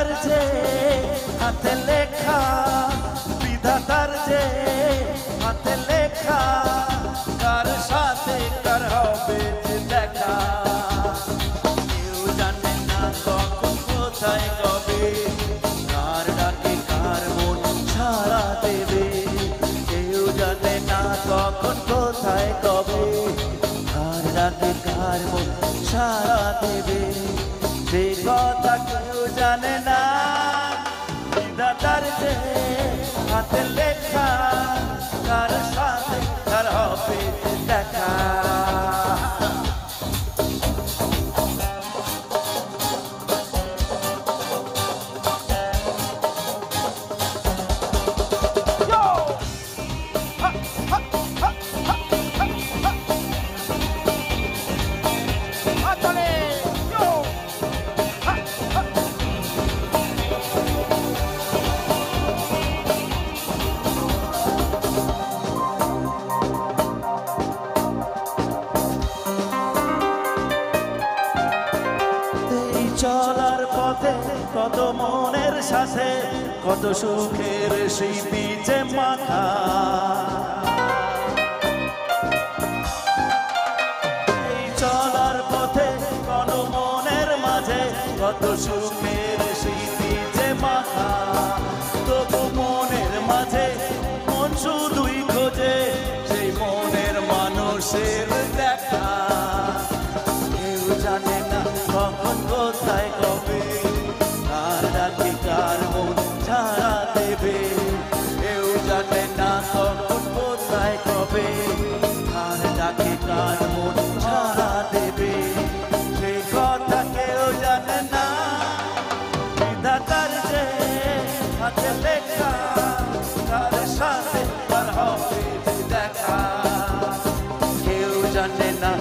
বিধাতার যে হাতে লেখা, বিধাতার যে হাতে লেখা, কার সাথে কার হবে যে দেখা। কেউ জানে না কখন কোথায় কবে, কার ডাকে কার মন সাড়া দেবে। কেউ জানে না কখন কোথায় কবে, কার ডাকে কার মন সাড়া দেবে। সে কথা কেউ জানে না, বিধাতার যে হাতে লেখা, কার সাথে কার হবে দেখা। চলার পথে কত মনের সাথে কত সুখের স্মৃতি যে মাখা। এই চলার পথে কত মনের মাঝে কত সুখের স্মৃতি যে মাখা। তবু মনের মাঝে মন শুধুই খোঁজে সেই মনের মানুষের দেখা। কেউ জানে না কখন কোথায় কবে, কার ডাকে কার মন ছাড়া দেবে। কেউ জানে না কখন কোথায় কবে, কার ডাকে কার মন ছাড়া দেবে। সে কথা কেউ জানে না, বিধাতার যে হাতে লেখা, কার সাথে কার হবে দেখা। কেউ জানে না